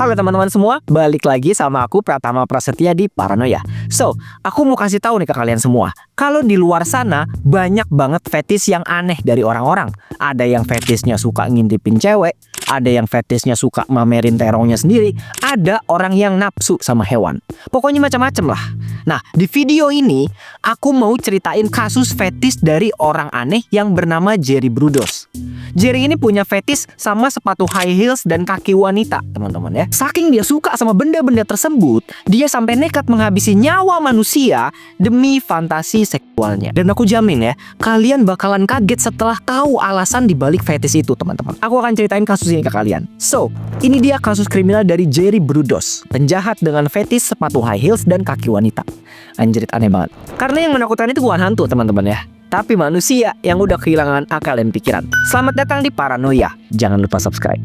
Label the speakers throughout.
Speaker 1: Halo teman-teman semua, balik lagi sama aku Pratama Prasetya di Paranoia. So, aku mau kasih tahu nih ke kalian semua, kalau di luar sana banyak banget fetis yang aneh dari orang-orang. Ada yang fetisnya suka ngintipin cewek, ada yang fetisnya suka mamerin terongnya sendiri, ada orang yang nafsu sama hewan. Pokoknya macam-macam lah. Nah, di video ini aku mau ceritain kasus fetis dari orang aneh yang bernama Jerry Brudos. Jerry ini punya fetis sama sepatu high heels dan kaki wanita, teman-teman ya. Saking dia suka sama benda-benda tersebut, dia sampai nekat menghabisi nyawa manusia demi fantasi seksualnya. Dan aku jamin ya, kalian bakalan kaget setelah tahu alasan dibalik fetis itu, teman-teman. Aku akan ceritain kasus ini ke kalian. So, ini dia kasus kriminal dari Jerry Brudos, penjahat dengan fetis sepatu high heels dan kaki wanita. Anjrit, aneh banget. Karena yang menakutkan itu bukan hantu, teman-teman ya, tapi manusia yang udah kehilangan akal dan pikiran. Selamat datang di Paranoia. Jangan lupa subscribe.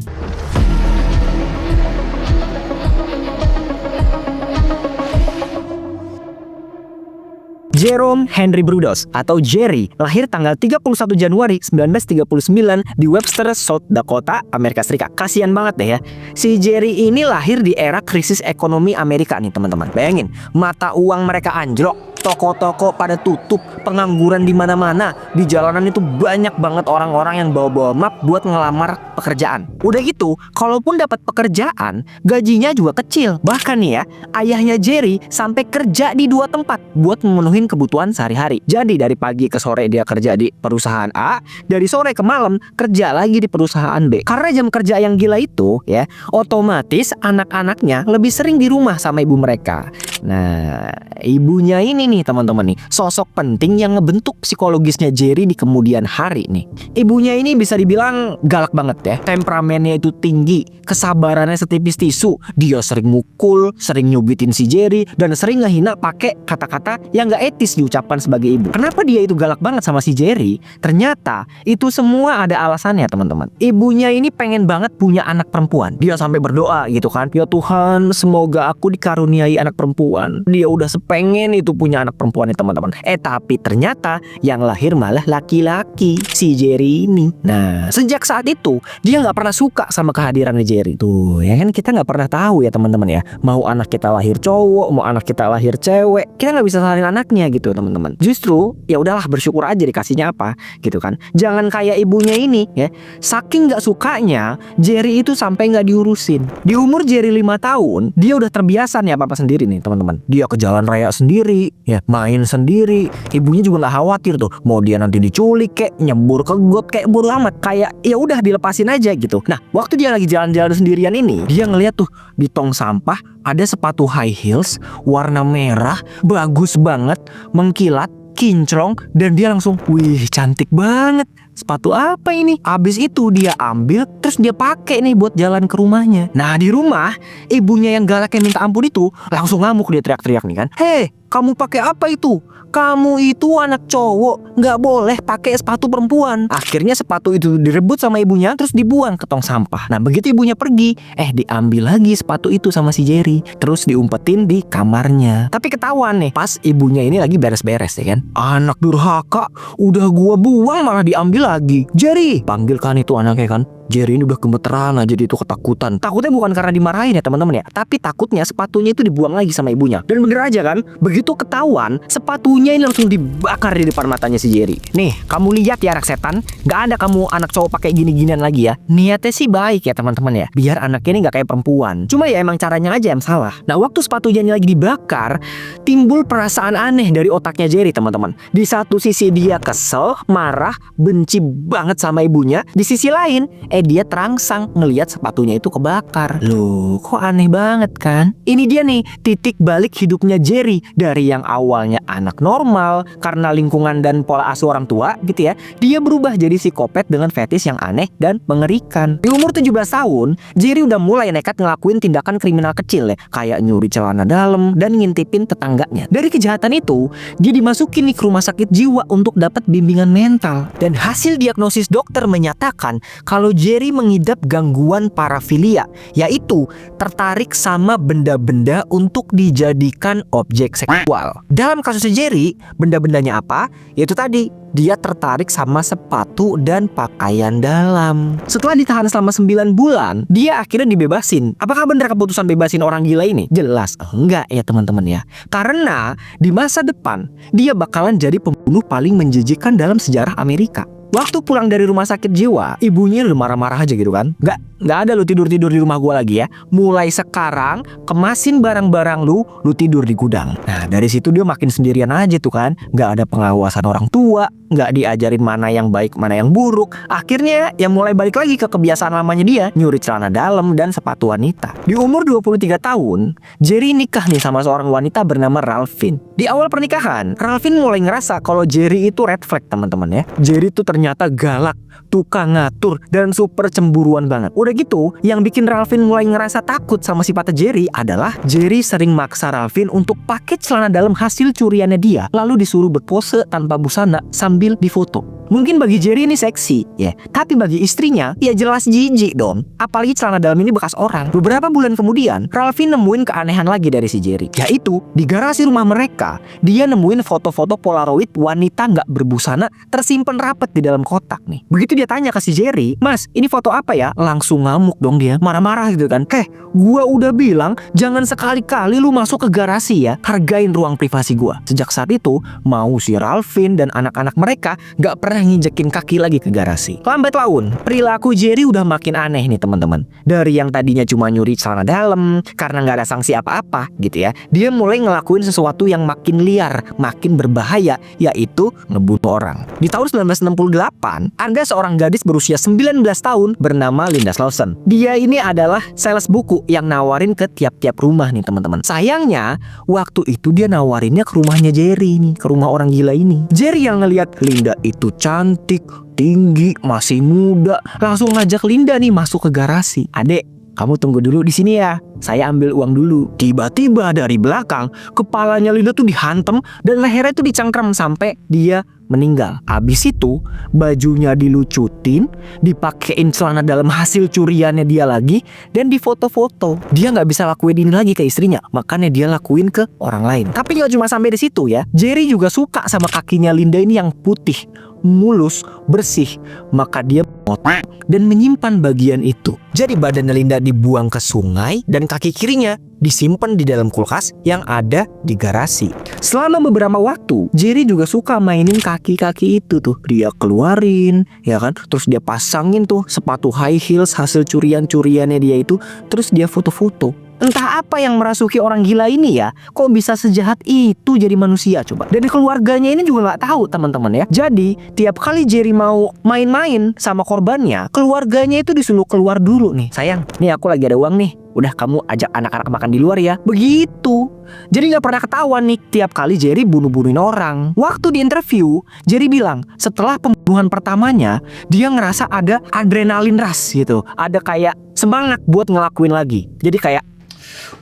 Speaker 1: Jerome Henry Brudos atau Jerry lahir tanggal 31 Januari 1939 di Webster, South Dakota, Amerika Serikat. Kasian banget deh ya. Si Jerry ini lahir di era krisis ekonomi Amerika nih, teman-teman. Bayangin, mata uang mereka anjlok, toko-toko pada tutup, pengangguran di mana-mana. Di jalanan itu banyak banget orang-orang yang bawa-bawa map buat ngelamar pekerjaan. Udah gitu, kalaupun dapat pekerjaan, gajinya juga kecil. Bahkan nih ya, ayahnya Jerry sampai kerja di 2 tempat buat memenuhi kebutuhan sehari-hari. Jadi dari pagi ke sore dia kerja di perusahaan A, dari sore ke malam kerja lagi di perusahaan B. Karena jam kerja yang gila itu ya, otomatis anak-anaknya lebih sering di rumah sama ibu mereka. Nah, ibunya ini nih teman-teman nih, sosok penting yang ngebentuk psikologisnya Jerry di kemudian hari nih. Ibunya ini bisa dibilang galak banget ya. Temperamennya itu tinggi, kesabarannya setipis tisu. Dia sering mukul, sering nyubitin si Jerry, dan sering ngehina pakai kata-kata yang gak etis diucapkan sebagai ibu. Kenapa dia itu galak banget sama si Jerry? Ternyata itu semua ada alasannya, teman-teman. Ibunya ini pengen banget punya anak perempuan. Dia sampai berdoa gitu kan, ya Tuhan, semoga aku dikaruniai anak perempuan. Dia udah sepengen itu punya anak perempuan nih, teman-teman. Tapi ternyata yang lahir malah laki-laki, si Jerry ini. Nah, sejak saat itu dia nggak pernah suka sama kehadiran Jerry. Tuh ya kan, kita nggak pernah tahu ya teman-teman ya, mau anak kita lahir cowok, mau anak kita lahir cewek, kita nggak bisa salin anaknya gitu, teman-teman. Justru ya udahlah, bersyukur aja dikasihnya apa gitu kan. Jangan kayak ibunya ini ya, saking nggak sukanya Jerry itu sampai nggak diurusin. Di umur Jerry 5 tahun dia udah terbiasa nih apa-apa sendiri nih, teman-teman. Dia ke jalan raya sendiri ya, main sendiri. Ibunya juga nggak khawatir tuh mau dia nanti diculik kayak nyebur ke got, kayak bodo amat, kayak ya udah dilepasin aja gitu. Nah, waktu dia lagi jalan-jalan sendirian ini, dia ngeliat tuh di tong sampah ada sepatu high heels warna merah, bagus banget, mengkilat, kinclong, dan dia langsung, wih cantik banget, sepatu apa ini? Abis itu dia ambil, terus dia pakai nih buat jalan ke rumahnya. Nah, di rumah ibunya yang galaknya minta ampun itu langsung ngamuk, dia teriak-teriak nih kan, hei, kamu pakai apa itu? Kamu itu anak cowok, nggak boleh pakai sepatu perempuan. Akhirnya sepatu itu direbut sama ibunya, terus dibuang ke tong sampah. Nah, begitu ibunya pergi, diambil lagi sepatu itu sama si Jerry, terus diumpetin di kamarnya. Tapi ketahuan nih, pas ibunya ini lagi beres-beres ya kan, anak durhaka, udah gua buang malah diambil lagi. Jerry, panggilkan itu anaknya kan. Jerry ini udah gemeteran aja, dia itu ketakutan. Takutnya bukan karena dimarahin ya teman-teman ya, tapi takutnya sepatunya itu dibuang lagi sama ibunya. Dan bener aja kan, begitu ketahuan, sepatunya ini langsung dibakar di depan matanya si Jerry. Nih, kamu lihat ya anak setan, gak ada kamu anak cowok pakai gini-ginian lagi ya. Niatnya sih baik ya teman-teman ya, biar anaknya ini gak kayak perempuan. Cuma ya emang caranya aja yang salah. Nah, waktu sepatunya ini lagi dibakar, timbul perasaan aneh dari otaknya Jerry, teman-teman. Di satu sisi dia kesel, marah, benci banget sama ibunya. Di sisi lain, dia terangsang ngelihat sepatunya itu kebakar. Loh, kok aneh banget kan? Ini dia nih titik balik hidupnya Jerry. Dari yang awalnya anak normal karena lingkungan dan pola asuh orang tua gitu ya, dia berubah jadi psikopat dengan fetis yang aneh dan mengerikan. Di umur 17 tahun, Jerry udah mulai nekat ngelakuin tindakan kriminal kecil ya, kayak nyuri celana dalam dan ngintipin tetangganya. Dari kejahatan itu, dia dimasukin nih ke rumah sakit jiwa untuk dapat bimbingan mental. Dan hasil diagnosis dokter menyatakan kalau Jerry mengidap gangguan parafilia, yaitu tertarik sama benda-benda untuk dijadikan objek seksual. Dalam kasusnya Jerry, Jerry, benda-bendanya apa? Yaitu tadi, dia tertarik sama sepatu dan pakaian dalam. Setelah ditahan selama 9 bulan, dia akhirnya dibebasin. Apakah benar keputusan bebasin orang gila ini? Jelas enggak ya teman-teman ya. Karena di masa depan, dia bakalan jadi pembunuh paling menjijikan dalam sejarah Amerika. Waktu pulang dari rumah sakit jiwa, ibunya udah marah-marah aja gitu kan. Nggak ada lu tidur-tidur di rumah gua lagi ya. Mulai sekarang, kemasin barang-barang lu tidur di gudang. Nah, dari situ dia makin sendirian aja tuh kan. Nggak ada pengawasan orang tua, nggak diajarin mana yang baik, mana yang buruk. Akhirnya, ya mulai balik lagi ke kebiasaan lamanya dia, nyuri celana dalam dan sepatu wanita. Di umur 23 tahun, Jerry nikah nih sama seorang wanita bernama Ralphine. Di awal pernikahan, Ralphine mulai ngerasa kalau Jerry itu red flag teman-teman ya. Jerry tuh ternyata galak, tukang ngatur, dan super cemburuan banget. Udah gitu, yang bikin Ralphine mulai ngerasa takut sama sifatnya Jerry adalah Jerry sering maksa Ralphine untuk pakai celana dalam hasil curiannya dia, lalu disuruh berpose tanpa busana sambil difoto. Mungkin bagi Jerry ini seksi, ya. Tapi bagi istrinya, ya jelas jijik dong. Apalagi celana dalam ini bekas orang. Beberapa bulan kemudian, Ralphine nemuin keanehan lagi dari si Jerry. Yaitu, di garasi rumah mereka, dia nemuin foto-foto Polaroid wanita nggak berbusana tersimpan rapet di dalam kotak nih. Begitu dia tanya ke si Jerry, "Mas, ini foto apa ya?" Langsung ngamuk dong dia, marah-marah gitu kan. Gua udah bilang, jangan sekali-kali lu masuk ke garasi ya. Hargain ruang privasi gua. Sejak saat itu, mau si Ralphine dan anak-anak mereka nggak pernah nginjekin kaki lagi ke garasi. Lambat laun, perilaku Jerry udah makin aneh nih teman-teman. Dari yang tadinya cuma nyuri celana dalam karena nggak ada sanksi apa-apa gitu ya, dia mulai ngelakuin sesuatu yang makin liar, makin berbahaya, yaitu ngebunuh orang. Di tahun 1968, ada seorang gadis berusia 19 tahun bernama Linda Slauson. Dia ini adalah sales buku yang nawarin ke tiap-tiap rumah nih teman-teman. Sayangnya, waktu itu dia nawarinnya ke rumahnya Jerry nih, ke rumah orang gila ini. Jerry yang ngelihat Linda itu cantik, tinggi, masih muda, langsung ngajak Linda nih masuk ke garasi. "Adek, kamu tunggu dulu di sini ya. Saya ambil uang dulu." Tiba-tiba dari belakang, kepalanya Linda tuh dihantam dan lehernya tuh dicengkram sampai dia meninggal. Habis itu, bajunya dilucutin, dipakein celana dalam hasil curiannya dia lagi, dan difoto-foto. Dia nggak bisa lakuin ini lagi ke istrinya, makanya dia lakuin ke orang lain. Tapi nggak cuma sampai di situ ya. Jerry juga suka sama kakinya Linda ini yang putih, mulus, bersih. Maka dia memotong dan menyimpan bagian itu. Jadi badannya Linda dibuang ke sungai dan kaki kirinya disimpan di dalam kulkas yang ada di garasi. Selama beberapa waktu, Jerry juga suka mainin kaki-kaki itu tuh. Dia keluarin, ya kan? Terus dia pasangin tuh sepatu high heels hasil curian-curiannya dia itu. Terus dia foto-foto. Entah apa yang merasuki orang gila ini ya. Kok bisa sejahat itu jadi manusia coba. Dan keluarganya ini juga nggak tahu teman-teman ya. Jadi tiap kali Jerry mau main-main sama korbannya, keluarganya itu disuruh keluar dulu nih. "Sayang, nih aku lagi ada uang nih. Udah kamu ajak anak-anak makan di luar ya." Begitu. Jadi nggak pernah ketahuan nih tiap kali Jerry bunuh-bunuhin orang. Waktu di interview, Jerry bilang setelah pembunuhan pertamanya, dia ngerasa ada adrenalin rush gitu. Ada kayak semangat buat ngelakuin lagi. Jadi kayak,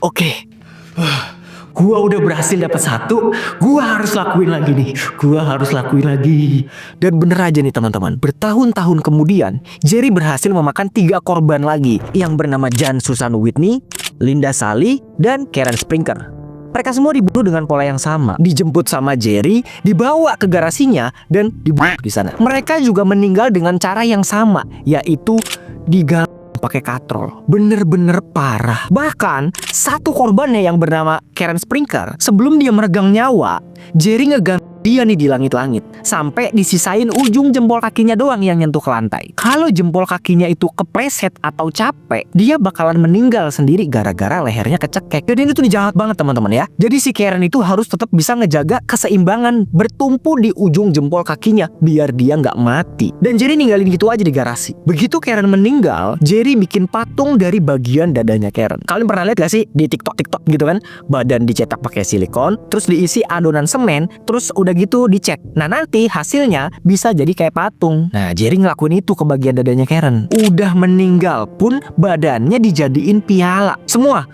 Speaker 1: "Oke, gua udah berhasil dapat satu, gua harus lakuin lagi nih. Gua harus lakuin lagi." Dan bener aja nih teman-teman, bertahun-tahun kemudian Jerry berhasil memakan 3 korban lagi yang bernama Jan Susan Whitney, Linda Sally, dan Karen Springer. Mereka semua dibunuh dengan pola yang sama. Dijemput sama Jerry, dibawa ke garasinya, dan dibunuh di sana. Mereka juga meninggal dengan cara yang sama, yaitu digantung pakai katrol. Bener-bener parah. Bahkan satu korbannya yang bernama Karen Springer, sebelum dia meregang nyawa, Jerry ngegantung dia nih di langit-langit sampai disisain ujung jempol kakinya doang yang nyentuh ke lantai. Kalau jempol kakinya itu kepleset atau capek, dia bakalan meninggal sendiri gara-gara lehernya kecekek. Dan ini tuh jahat banget teman-teman ya. Jadi si Karen itu harus tetap bisa ngejaga keseimbangan bertumpu di ujung jempol kakinya biar dia nggak mati. Dan Jerry ninggalin gitu aja di garasi. Begitu Karen meninggal, Jerry bikin patung dari bagian dadanya Karen. Kalian pernah lihat gak sih di TikTok gitu kan? Badan dicetak pakai silikon, terus diisi adonan semen, terus udah gitu dicek. Nah nanti hasilnya bisa jadi kayak patung. Nah Jerry ngelakuin itu ke bagian dadanya Karen. Udah meninggal pun badannya dijadiin piala. Semua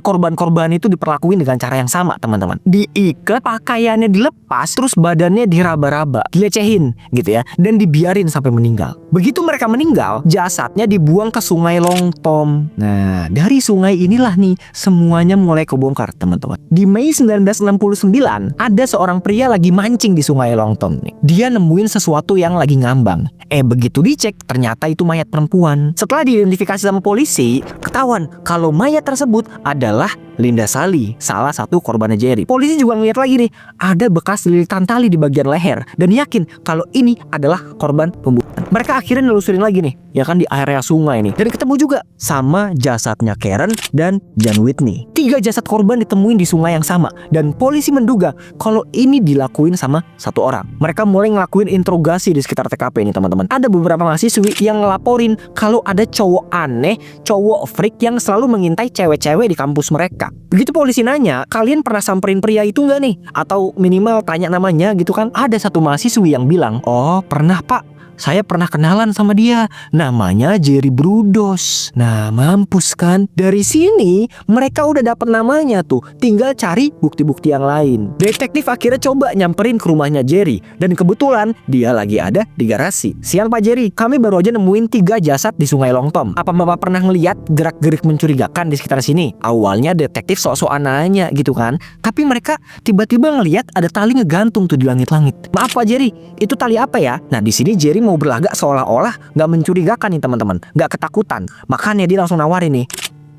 Speaker 1: korban-korban itu diperlakuin dengan cara yang sama teman-teman. Diikat, pakaiannya dilepas, terus badannya diraba-raba, dilecehin gitu ya, dan dibiarin sampai meninggal. Begitu mereka meninggal, jasadnya dibuang ke Sungai Longtom. Nah dari sungai inilah nih semuanya mulai kebongkar teman-teman. Di Mei 1969 ada seorang pria lagi mancing di Sungai Longtom nih. Dia nemuin sesuatu yang lagi ngambang. Begitu dicek ternyata itu mayat perempuan. Setelah diidentifikasi sama polisi, ketahuan kalau mayat tersebut adalah Linda Sally, salah satu korbannya Jerry. Polisi juga ngeliat lagi nih, ada bekas lilitan tali di bagian leher dan yakin kalau ini adalah korban pembunuhan. Mereka akhirnya nelusurin lagi nih, ya kan, di area sungai nih, dan ketemu juga sama jasadnya Karen dan John Whitney. 3 jasad korban ditemuin di sungai yang sama dan polisi menduga kalau ini dilakuin sama satu orang. Mereka mulai ngelakuin interogasi di sekitar TKP ini teman-teman. Ada beberapa mahasiswi yang ngelaporin kalau ada cowok aneh, cowok freak yang selalu mengintai cewek-cewek di kampus mereka. Begitu polisi nanya, kalian pernah samperin pria itu nggak nih? Atau minimal tanya namanya gitu kan? Ada satu mahasiswi yang bilang, oh pernah pak, saya pernah kenalan sama dia, namanya Jerry Brudos. Nah mampus kan? Dari sini mereka udah dapet namanya tuh, tinggal cari bukti-bukti yang lain. Detektif akhirnya coba nyamperin ke rumahnya Jerry, dan kebetulan dia lagi ada di garasi. Siang Pak Jerry, kami baru aja nemuin 3 jasad di Sungai Longtom. Apa Bapak pernah ngeliat gerak-gerik mencurigakan di sekitar sini? Awalnya detektif sok-sokan nanya gitu kan, tapi mereka tiba-tiba ngeliat ada tali ngegantung tuh di langit-langit. Maaf Pak Jerry, itu tali apa ya? Nah di sini Jerry mau berlagak seolah-olah nggak mencurigakan nih teman-teman, nggak ketakutan. Makanya dia langsung nawarin nih,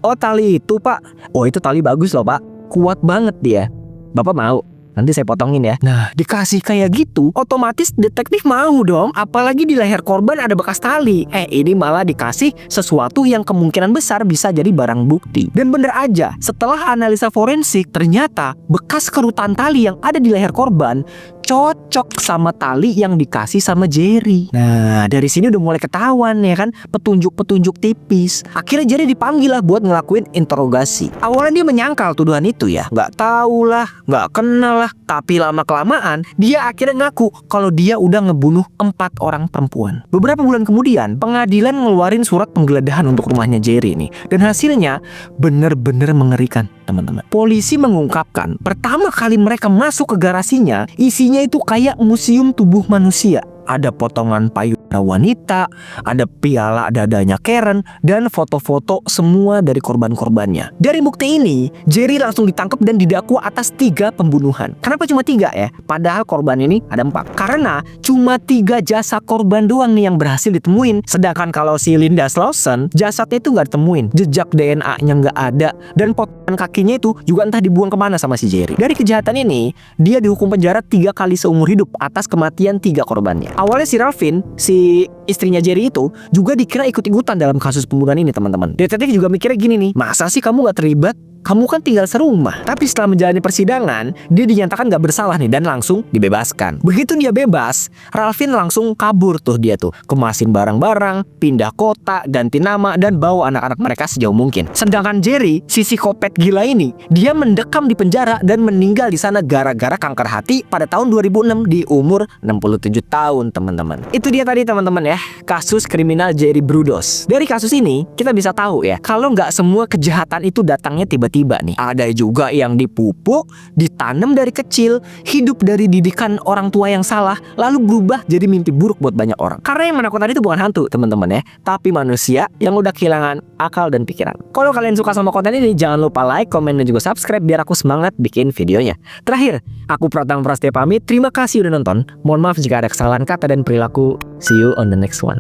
Speaker 1: oh tali itu pak, oh itu tali bagus loh pak, kuat banget dia, Bapak mau? Nanti saya potongin ya. Nah dikasih kayak gitu, otomatis detektif mau dong. Apalagi di leher korban ada bekas tali. Ini malah dikasih sesuatu yang kemungkinan besar bisa jadi barang bukti. Dan bener aja, setelah analisa forensik, ternyata bekas kerutan tali yang ada di leher korban cocok sama tali yang dikasih sama Jerry. Nah dari sini udah mulai ketahuan ya kan, petunjuk-petunjuk tipis. Akhirnya Jerry dipanggil lah buat ngelakuin interogasi. Awalnya dia menyangkal tuduhan itu ya, nggak tahu lah, nggak kenal lah. Tapi lama-kelamaan dia akhirnya ngaku kalau dia udah ngebunuh 4 orang perempuan. Beberapa bulan kemudian pengadilan ngeluarin surat penggeledahan untuk rumahnya Jerry nih, dan hasilnya bener-bener mengerikan teman-teman. Polisi mengungkapkan pertama kali mereka masuk ke garasinya, isinya itu kayak museum tubuh manusia. Ada potongan payudara wanita, ada piala dadanya Karen, dan foto-foto semua dari korban-korbannya. Dari bukti ini, Jerry langsung ditangkap dan didakwa atas 3 pembunuhan. Kenapa cuma 3 ya? Padahal korban ini ada 4. Karena cuma 3 jasad korban doang nih yang berhasil ditemuin. Sedangkan kalau si Linda Slauson, jasadnya itu nggak ditemuin, jejak DNA-nya nggak ada, dan potongan kakinya itu juga entah dibuang kemana sama si Jerry. Dari kejahatan ini, dia dihukum penjara 3 kali seumur hidup atas kematian 3 korbannya. Awalnya si Ralphine, si istrinya Jerry itu, juga dikira ikut-ikutan dalam kasus pembunuhan ini teman-teman. Detektif juga mikirnya gini nih, masa sih kamu gak terlibat? Kamu kan tinggal serumah. Tapi setelah menjalani persidangan, dia dinyatakan gak bersalah nih dan langsung dibebaskan. Begitu dia bebas, Ralphine langsung kabur tuh dia tuh, kemasin barang-barang, pindah kota, ganti nama, dan bawa anak-anak mereka sejauh mungkin. Sedangkan Jerry, si psikopat gila ini, dia mendekam di penjara dan meninggal di sana gara-gara kanker hati pada tahun 2006 di umur 67 tahun teman-teman. Itu dia tadi teman-teman ya, kasus kriminal Jerry Brudos. Dari kasus ini kita bisa tahu ya, kalau nggak semua kejahatan itu datangnya tiba-tiba nih. Ada juga yang dipupuk, ditanam dari kecil, hidup dari didikan orang tua yang salah, lalu berubah jadi mimpi buruk buat banyak orang. Karena yang menakutkan itu bukan hantu teman-teman ya, tapi manusia yang udah kehilangan akal dan pikiran. Kalau kalian suka sama konten ini, jangan lupa like, komen, dan juga subscribe biar aku semangat bikin videonya. Terakhir, aku Pratama Prasetya pamit. Terima kasih udah nonton. Mohon maaf jika ada kesalahan kata dan perilaku. See you on the next one.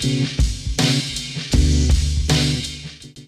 Speaker 1: Thank you.